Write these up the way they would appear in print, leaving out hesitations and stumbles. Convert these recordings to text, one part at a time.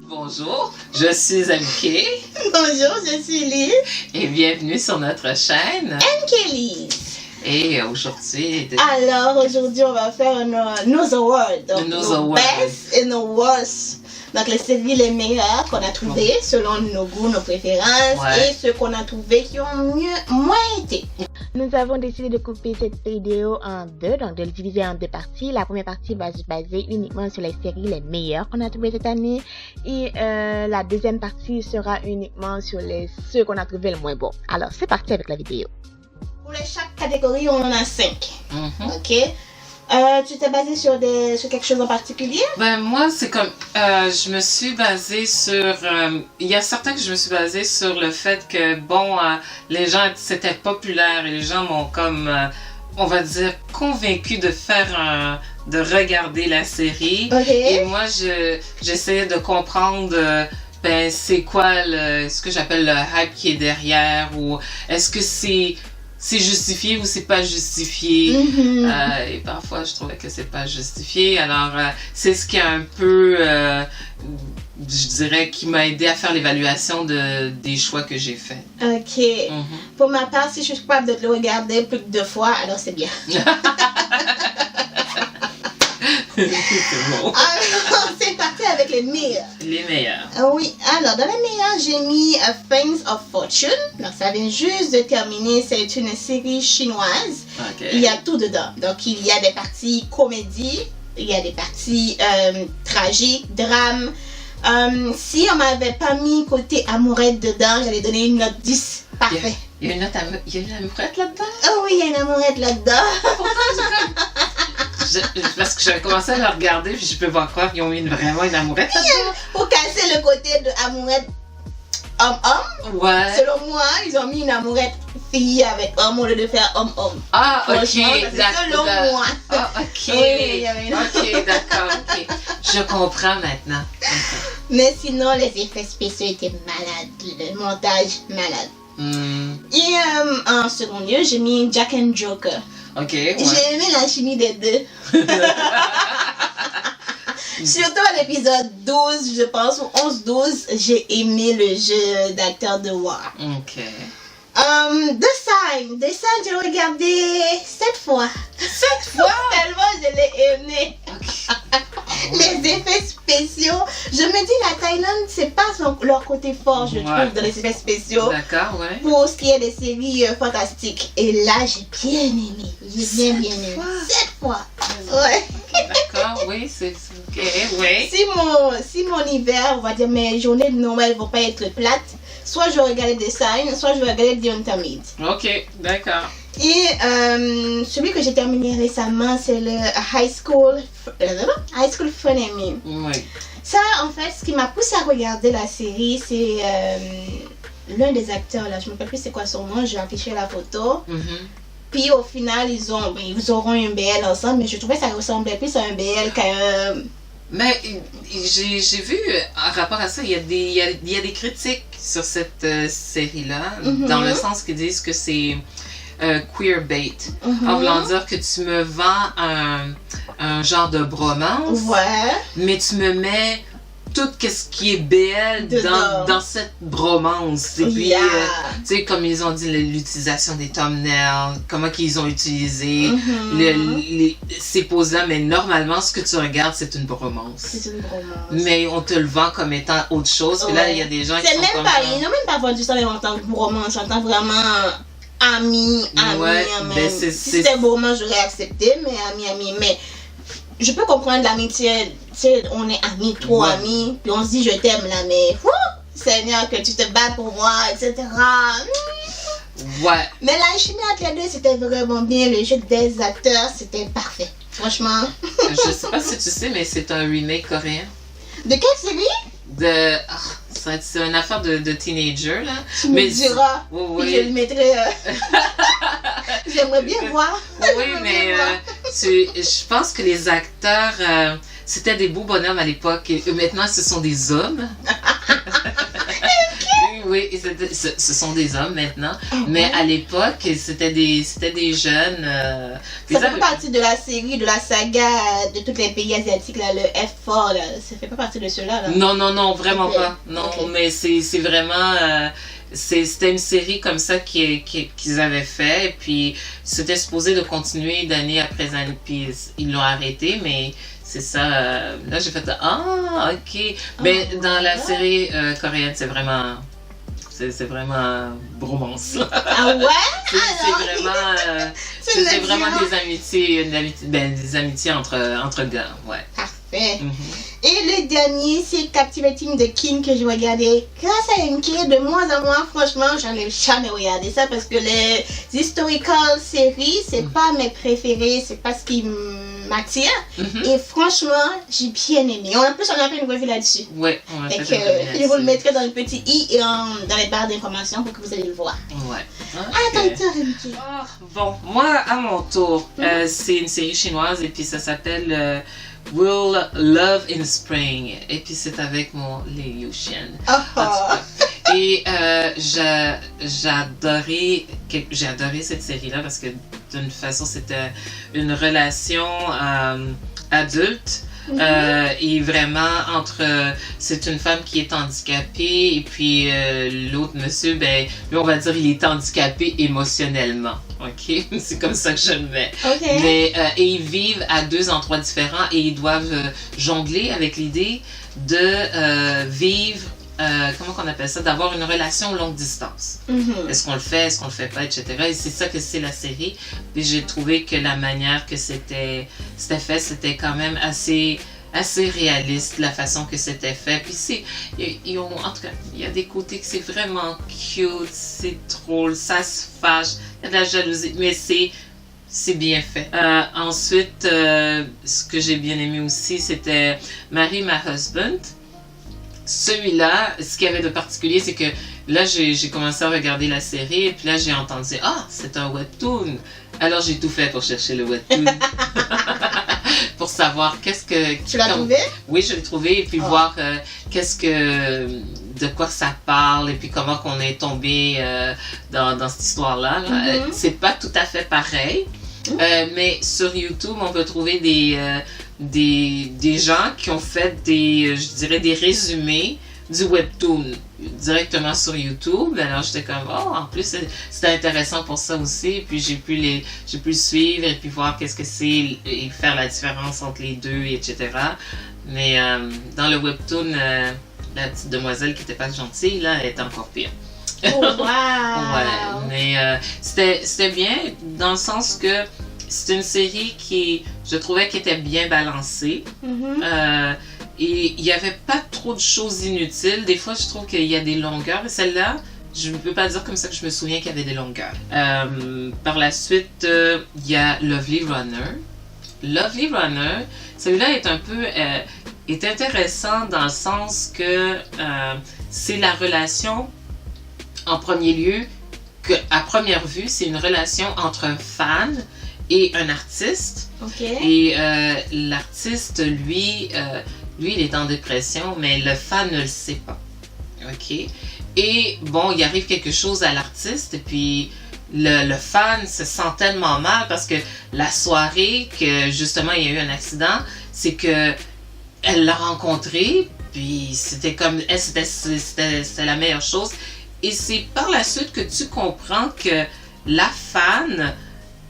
Bonjour, je suis Amké. Bonjour, je suis Liz. Et bienvenue sur notre chaîne. Kelly. Et aujourd'hui... Alors, aujourd'hui, on va faire nos awards. Donc, Nos nos awards. best et nos worst. Donc, les séries les meilleures qu'on a trouvées selon nos goûts, nos préférences Ouais. et ceux qu'on a trouvés qui ont moins été. Nous avons décidé de couper cette vidéo en deux, donc de le diviser en deux parties. La première partie va se baser uniquement sur les séries les meilleures qu'on a trouvées cette année. Et la deuxième partie sera uniquement sur ceux qu'on a trouvés le moins bons. Alors, c'est parti avec la vidéo. Pour chaque catégorie, on en a 5. Mhm. Ok. Tu t'es basé sur quelque chose en particulier? Ben moi, c'est comme... je me suis basée sur... il y a certains que je me suis basée sur le fait que, bon, les gens, c'était populaire et les gens m'ont comme... on va dire, convaincu de de regarder la série. Ok. Et moi, j'essayais de comprendre... ben, c'est quoi ce que j'appelle le hype qui est derrière, ou est-ce que c'est justifié ou c'est pas justifié. Mhm. Et parfois, je trouvais que c'est pas justifié. Alors, c'est ce qui a un peu, je dirais, qui m'a aidé à faire l'évaluation des choix que j'ai faits. Ok. Mhm. Pour ma part, si je suis capable de le regarder plus de 2 fois, alors c'est bien. C'est bon. Alors, c'est parti avec les meilleurs. Les meilleurs. Oui, alors dans les meilleurs, j'ai mis Things of Fortune. Donc, ça vient juste de terminer. C'est une série chinoise. Ok. Il y a tout dedans. Donc, il y a des parties comédie, il y a des parties tragiques, drame. Si on m'avait pas mis côté amourette dedans, j'allais donner une note 10. Parfait. Il y a une amourette là-dedans? Oh oui, il y a une amourette là-dedans. Parce que j'avais commencé à le regarder, puis je peux pas croire qu'ils ont mis vraiment une amourette là-dedans. Pour casser le côté de amourette homme-homme, Ouais. selon moi, ils ont mis une amourette fille avec homme au lieu de faire homme-homme. Ah, ok. Franchement, c'est selon moi. Ah, ok. Oui, il y avait une- Ok, d'accord, ok. Je comprends maintenant. Mais sinon, les effets spéciaux étaient malades. Le montage, malade. Hmm, Et en second lieu, j'ai mis Jack and Joker. ok, ouais. J'ai aimé la chimie des deux. Surtout à l'épisode 12, je pense, ou 11-12, j'ai aimé le jeu d'acteur de War. Ok. The Sign, je l'ai regardé 7 fois. 7 fois? Tellement je l'ai aimé. Les effets spéciaux, je me dis la Thaïlande, c'est pas leur côté fort, je Ouais. trouve, dans les effets spéciaux. D'accord, ouais. Pour ce qui est des séries fantastiques. Et là, j'ai bien aimé. J'ai bien aimé. fois. 7 fois. Ouais. D'accord, oui, c'est ok, oui. Si mon hiver, on va dire mes journées de Noël vont pas être plates, soit je vais regarder The Sign, soit je vais regarder The Untamed. Ok, d'accord. Et celui que j'ai terminé récemment, c'est le High School Frenemy. Oui. Ça, en fait, ce qui m'a poussé à regarder la série, c'est l'un des acteurs, là, je me rappelle plus c'est quoi son nom, j'ai affiché la photo. Mhm. Puis au final, ils auront un BL ensemble, mais je trouvais que ça ressemblait plus à un BL qu'à un... Mais j'ai vu, en rapport à ça, il y a des critiques sur cette série-là, Mhm. dans le sens qu'ils disent que c'est queer bait. Mhm. En voulant dire que tu me vends un genre de bromance, Ouais. mais tu me mets tout ce qui est BL Dedans. dans cette bromance. Et puis, Yeah. tu sais, comme ils ont dit, l'utilisation des thumbnails, comment qu'ils ont utilisé Mhm. ces poses-là, mais normalement, ce que tu regardes, c'est une bromance. C'est une romance. Mais on te le vend comme étant autre chose. Puis là, Ouais. il y a des gens qui C'est sont même comme pas, ça. ils n'ont même pas vendu ça en tant que romance, en tant que vraiment ami. Ouais, même. ben Si c'était romance, j'aurais accepté, mais ami. Mais je peux comprendre l'amitié, tu sais, on est amis, trop Ouais. amis, puis on se dit je t'aime là, mais Seigneur, que tu te bats pour moi, etc. Ouais. Mais la chimie entre les deux, c'était vraiment bien. Le jeu des acteurs, c'était parfait. Franchement. Je sais pas si tu sais, mais c'est un remake coréen. De quelle série? C'est une affaire de teenager, là. Tu me diras. Oui, Puis je le mettrai. J'aimerais bien voir. Oui, mais je pense que les acteurs, c'était des beaux bonhommes à l'époque. Et maintenant, ce sont des hommes. Oui, ce sont des hommes maintenant, mais à l'époque, c'était des jeunes. Ça fait pas partie de la série, de la saga de tous les pays asiatiques, là, le F4, là. Ça fait pas partie de ceux-là, là. Non, vraiment pas. Non, mais c'est vraiment... c'était une série comme ça qu'ils avaient fait, et puis c'était supposé de continuer d'année après année, puis ils l'ont arrêté, mais c'est ça. Là, j'ai fait ah, ok. Mais dans la série coréenne, c'est vraiment bromance. Ah ouais? C'est vraiment des amitiés, des amitiés entre gars, ouais. Parfait. Et le dernier, c'est Captivating the King que je regardais grâce à MK. De moins en moins, franchement, j'en ai jamais regardé ça parce que les historical séries, c'est pas mes préférés, c'est pas ce qui m'attire. Et franchement, j'ai bien aimé. En plus, on a fait une revue là-dessus. Ouais, on a fait une revue. Je vous le mettrai dans le petit i et dans les barres d'informations pour que vous allez le voir. Ouais. Okay. MK. Bon, moi, à mon tour, c'est une série chinoise et puis ça s'appelle Will Love in Spring. Et puis c'est avec mon Lee Yuxian. Et j'ai adoré cette série-là parce que d'une façon, c'était une relation adulte. Et vraiment c'est une femme qui est handicapée et puis l'autre monsieur, ben lui on va dire il est handicapé émotionnellement, ok, c'est comme ça que je le mets. Mais et ils vivent à 2 endroits différents et ils doivent jongler avec l'idée de vivre comment qu'on appelle ça, d'avoir une relation longue distance. Est-ce qu'on le fait, est-ce qu'on le fait pas, etc. Et c'est ça que c'est la série. Et j'ai trouvé que la manière que c'était fait, c'était quand même assez réaliste, la façon que c'était fait. Puis en tout cas, il y a des côtés que c'est vraiment cute, c'est drôle, ça se fâche, il y a de la jalousie, mais c'est bien fait. Ensuite, ce que j'ai bien aimé aussi, c'était Marry My Husband. Celui-là, ce qu'il y avait de particulier, c'est que là, j'ai commencé à regarder la série et puis là, j'ai entendu « Ah, c'est un webtoon ». Alors, j'ai tout fait pour chercher le webtoon. Pour savoir qu'est-ce que... Tu l'as trouvé? Oui, je l'ai trouvé et puis voir de quoi ça parle et puis comment qu'on est tombé dans cette histoire-là. C'est pas tout à fait pareil, mais sur YouTube, on peut trouver des gens qui ont fait je dirais des résumés du webtoon directement sur YouTube. Alors j'étais comme en plus c'était intéressant pour ça aussi. Et puis j'ai pu le suivre et puis voir qu'est-ce que c'est et faire la différence entre les deux, etc. Mais dans le webtoon, la petite demoiselle qui était pas gentille là, elle était encore pire. Oh, wow! Ouais, mais c'était bien dans le sens que c'est une série qui, je trouvais, qui était bien balancée. Et il n'y avait pas trop de choses inutiles. Des fois, je trouve qu'il y a des longueurs. Et celle-là, je ne peux pas dire comme ça que je me souviens qu'il y avait des longueurs. Par la suite, il y a Lovely Runner. Lovely Runner, celui-là est intéressant dans le sens que c'est la relation, en premier lieu, que à première vue, c'est une relation entre un fan et un artiste. Et l'artiste, lui, il est en dépression, mais le fan ne le sait pas. Et bon, il arrive quelque chose à l'artiste, et puis le fan se sent tellement mal parce que la soirée que justement il y a eu un accident, c'est que elle l'a rencontré, puis c'était comme c'était la meilleure chose. Et c'est par la suite que tu comprends que la fan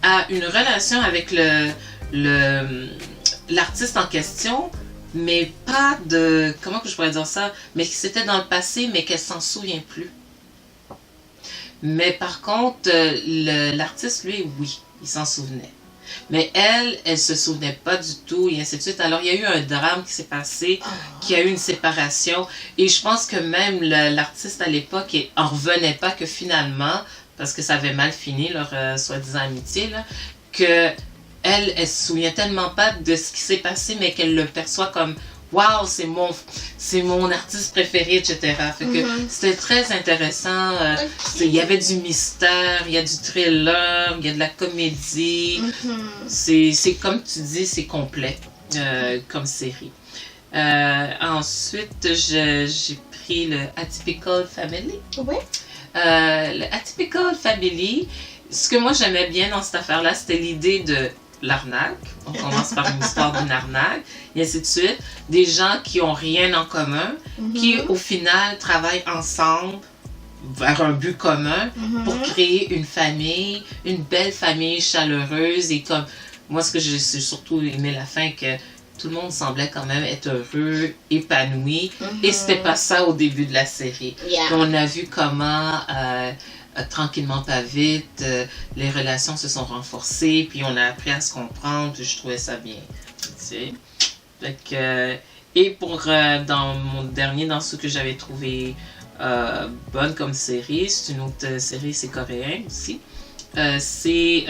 a une relation avec l'artiste en question, mais pas de... Comment que je pourrais dire ça? Mais que c'était dans le passé, mais qu'elle s'en souvient plus. Mais par contre, l'artiste, lui, oui, il s'en souvenait. Mais elle se souvenait pas du tout, et ainsi de suite. Alors, il y a eu un drame qui s'est passé, qui a eu une séparation. Et je pense que même l'artiste à l'époque en revenait pas que finalement, parce que ça avait mal fini, leur soi-disant amitié, là, que elle se souvient tellement pas de ce qui s'est passé, mais qu'elle le perçoit comme « Wow, c'est mon artiste préféré, etc. » Fait que c'était très intéressant. Il y avait du mystère, il y a du thriller, il y a de la comédie. C'est comme tu dis, c'est complet comme série. Ensuite, j'ai écrit le Atypical Family. Oui. Le Atypical Family, ce que moi j'aimais bien dans cette affaire-là, c'était l'idée de l'arnaque. On commence par une histoire d'une arnaque, et ainsi de suite. Des gens qui ont rien en commun, qui au final travaillent ensemble vers un but commun pour créer une famille, une belle famille chaleureuse. Et comme moi, ce que j'ai surtout aimé la fin, que tout le monde semblait quand même être heureux, épanoui. Et c'était pas ça au début de la série. On a vu comment, tranquillement pas vite, les relations se sont renforcées, puis on a appris à se comprendre, puis je trouvais ça bien. Tu sais. Donc, et pour, dans mon dernier, dans ce que j'avais trouvé bonne comme série, c'est une autre série, c'est coréen aussi. C'est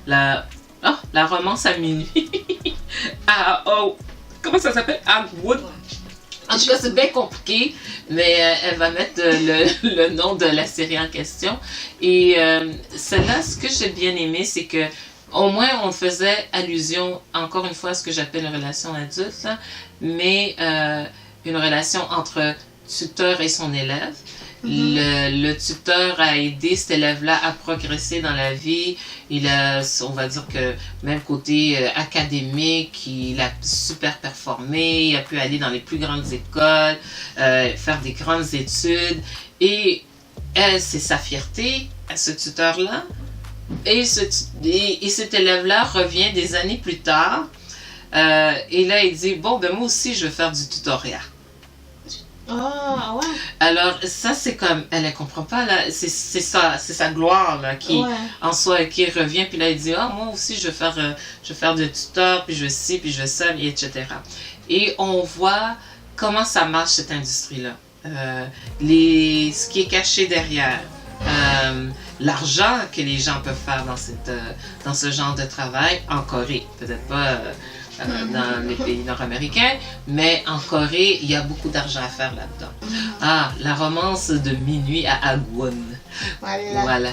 la romance à minuit. Comment ça s'appelle? Wood. En tout cas, c'est bien compliqué, mais elle va mettre le nom de la série en question. Et celle-là, ce que j'ai bien aimé, c'est que au moins on faisait allusion, encore une fois, à ce que j'appelle une relation adulte, là, mais une relation entre tuteur et son élève. Le tuteur a aidé cet élève-là à progresser dans la vie. Il a, on va dire que même côté académique, il a super performé. Il a pu aller dans les plus grandes écoles, faire des grandes études. Et elle, c'est sa fierté à ce tuteur-là. Et cet élève-là revient des années plus tard. Et là, il dit, bon, ben moi aussi, je veux faire du tutorat. Oh, ouais. Alors, ça, c'est comme, elle ne comprend pas, là, c'est sa gloire, là, qui, en soi, qui revient, puis là, il dit, moi aussi, je veux faire de tuteur, puis je veux ci, puis je veux ça, etc. Et on voit comment ça marche, cette industrie-là. Ce qui est caché derrière, l'argent que les gens peuvent faire dans ce genre de travail, en Corée, peut-être pas dans les pays nord-américains, mais en Corée, il y a beaucoup d'argent à faire là-dedans. La romance de minuit à Agwon. Voilà.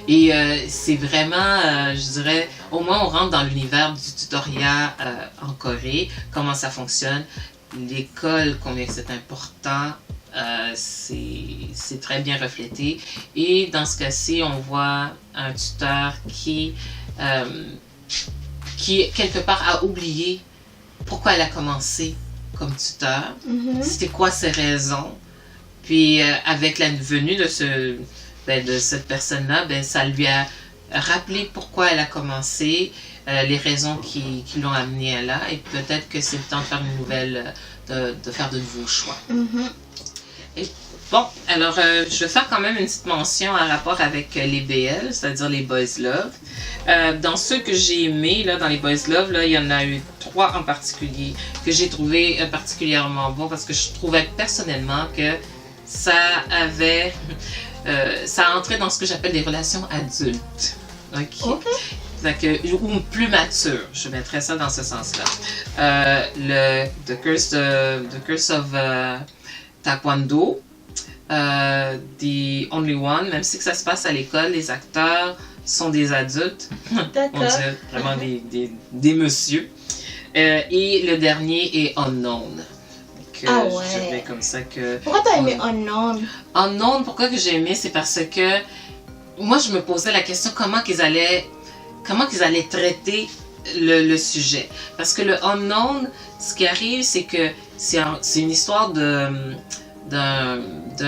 Et c'est vraiment, je dirais, au moins on rentre dans l'univers du tutoriat en Corée, comment ça fonctionne, l'école, combien c'est important, c'est très bien reflété. Et dans ce cas-ci, on voit un tuteur qui quelque part a oublié pourquoi elle a commencé comme tuteur, c'était quoi ses raisons. Puis avec la venue de cette personne-là, ça lui a rappelé pourquoi elle a commencé, les raisons qui l'ont amenée là, et peut-être que c'est le temps de faire une nouvelle, de faire de nouveaux choix. Et bon, alors je vais faire quand même une petite mention en rapport avec les BL, c'est-à-dire les Boys Love. Dans ceux que j'ai aimés, là, dans les Boys Love, là, il y en a eu 3 en particulier que j'ai trouvé particulièrement bons parce que je trouvais personnellement que ça entrait dans ce que j'appelle des relations adultes. Ou plus matures, je mettrais ça dans ce sens-là. The Curse of Taekwondo, The Only One, même si que ça se passe à l'école, les acteurs sont des adultes. D'accord. On dirait vraiment des messieurs. Et le dernier est Unknown. Je dirais comme ça que... Pourquoi t'as aimé Unknown? Unknown, pourquoi que j'ai aimé, c'est parce que moi, je me posais la question comment qu'ils allaient traiter le sujet. Parce que le Unknown, ce qui arrive, c'est que c'est une histoire d'un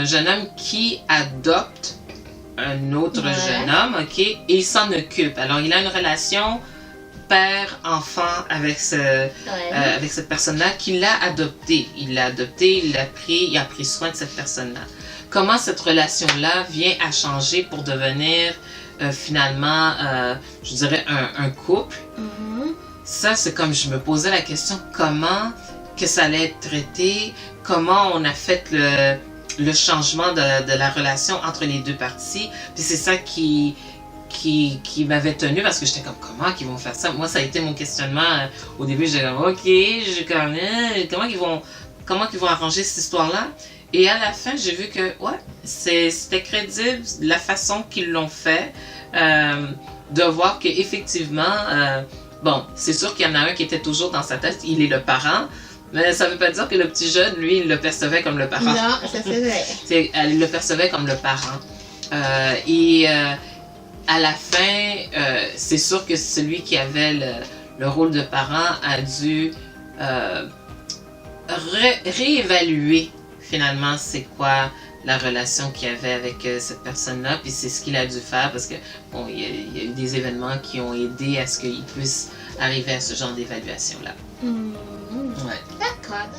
jeune homme qui adopte un autre jeune homme, et il s'en occupe. Alors, il a une relation père-enfant avec cette personne-là qu'il l'a adopté. Il l'a adopté, il a pris soin de cette personne-là. Comment cette relation-là vient à changer pour devenir finalement, je dirais, un couple. Ça, c'est comme je me posais la question, comment que ça allait être traité, comment on a fait le changement de la relation entre les deux parties. Puis c'est ça qui m'avait tenu parce que j'étais comme, comment qu'ils vont faire ça? Moi, ça a été mon questionnement. Au début, j'étais comme, ok, comment qu'ils vont arranger cette histoire-là? Et à la fin, j'ai vu que, c'était crédible la façon qu'ils l'ont fait, de voir qu'effectivement, bon, c'est sûr qu'il y en a un qui était toujours dans sa tête, il est le parent, Mais ça veut pas dire que le petit jeune, lui, il le percevait comme le parent. Non, ça c'est vrai. Il le percevait comme le parent. À la fin, c'est sûr que celui qui avait le rôle de parent a dû réévaluer finalement c'est quoi la relation qu'il avait avec cette personne-là, puis c'est ce qu'il a dû faire parce que bon, il y a eu des événements qui ont aidé à ce qu'il puisse arriver à ce genre d'évaluation-là. Ouais. D'accord.